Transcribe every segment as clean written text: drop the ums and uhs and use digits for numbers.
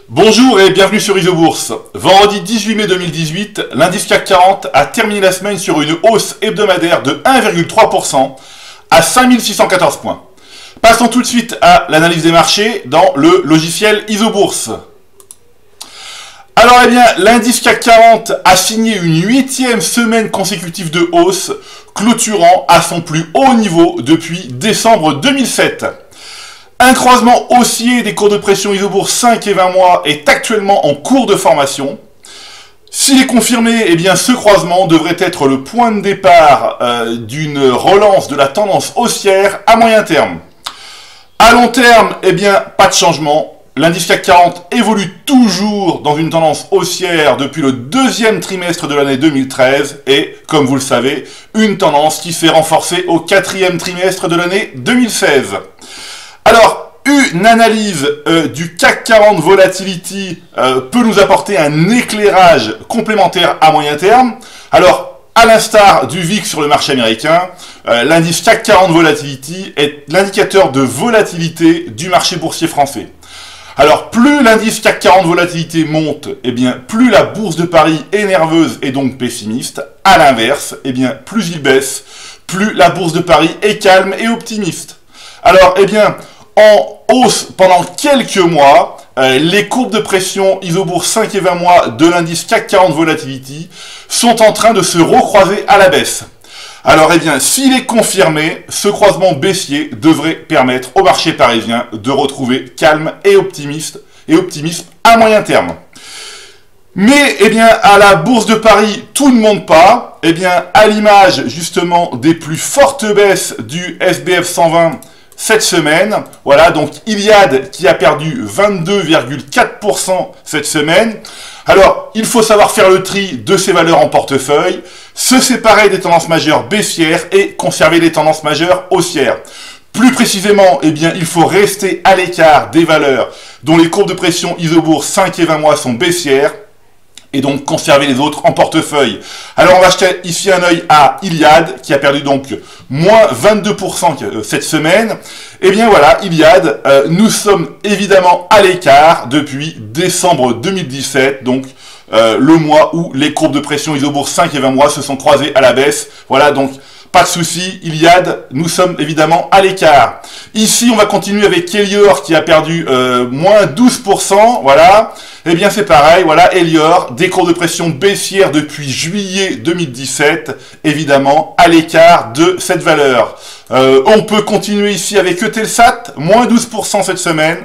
Bonjour et bienvenue sur ISOBourse. Vendredi 18 mai 2018, l'indice CAC 40 a terminé la semaine sur une hausse hebdomadaire de 1,3% à 5614 points. Passons tout de suite à l'analyse des marchés dans le logiciel ISOBourse. Alors l'indice CAC 40 a signé une 8e semaine consécutive de hausse, clôturant à son plus haut niveau depuis décembre 2007. Un croisement haussier des cours de pression ISOBourse 5 et 20 mois est actuellement en cours de formation. S'il est confirmé, ce croisement devrait être le point de départ d'une relance de la tendance haussière à moyen terme. À long terme, pas de changement. L'indice CAC 40 évolue toujours dans une tendance haussière depuis le deuxième trimestre de l'année 2013 et, comme vous le savez, une tendance qui s'est renforcée au quatrième trimestre de l'année 2016. Alors, une analyse du CAC 40 Volatility peut nous apporter un éclairage complémentaire à moyen terme. Alors, à l'instar du VIX sur le marché américain, l'indice CAC 40 Volatility est l'indicateur de volatilité du marché boursier français. Alors, plus l'indice CAC 40 Volatilité monte, plus la bourse de Paris est nerveuse et donc pessimiste. À l'inverse, plus il baisse, plus la bourse de Paris est calme et optimiste. Alors, en hausse pendant quelques mois, les courbes de pression ISOBourse 5 et 20 mois de l'indice CAC 40 Volatility sont en train de se recroiser à la baisse. Alors, s'il est confirmé, ce croisement baissier devrait permettre au marché parisien de retrouver calme et optimisme à moyen terme. Mais, à la Bourse de Paris, tout ne monte pas. À l'image, justement, des plus fortes baisses du SBF 120 cette semaine, voilà, donc Iliad qui a perdu 22,4% cette semaine. Alors, il faut savoir faire le tri de ces valeurs en portefeuille, se séparer des tendances majeures baissières et conserver les tendances majeures haussières. Plus précisément, il faut rester à l'écart des valeurs dont les courbes de pression ISOBourse 5 et 20 mois sont baissières, et donc conserver les autres en portefeuille. Alors on va jeter ici un œil à Iliad, qui a perdu donc moins 22% cette semaine. Iliad, nous sommes évidemment à l'écart depuis décembre 2017, donc le mois où les courbes de pression ISOBourse 5 et 20 mois se sont croisées à la baisse. Voilà, donc pas de souci, Iliad, nous sommes évidemment à l'écart. Ici, on va continuer avec Elior qui a perdu moins 12%, voilà. C'est pareil, voilà, Elior, des courbes de pression baissières depuis juillet 2017, évidemment, à l'écart de cette valeur. On peut continuer ici avec Eutelsat, moins 12% cette semaine.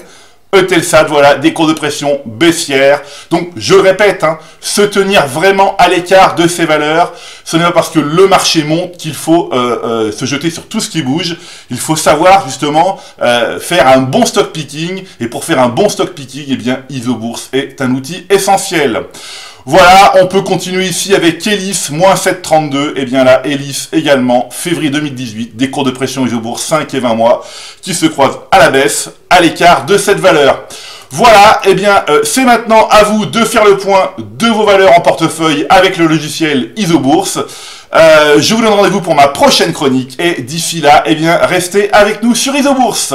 Eutelsat, voilà, des courbes de pression baissières. Donc, je répète, se tenir vraiment à l'écart de ces valeurs, ce n'est pas parce que le marché monte qu'il faut se jeter sur tout ce qui bouge. Il faut savoir, justement, faire un bon stock picking. Et pour faire un bon stock picking, ISOBourse est un outil essentiel. Voilà, on peut continuer ici avec Elis, moins 7,32. Là, Elis également, février 2018, des cours de pression ISOBourse 5 et 20 mois qui se croisent à la baisse, à l'écart de cette valeur. Voilà, c'est maintenant à vous de faire le point de vos valeurs en portefeuille avec le logiciel ISOBourse. Je vous donne rendez-vous pour ma prochaine chronique et d'ici là, restez avec nous sur ISOBourse.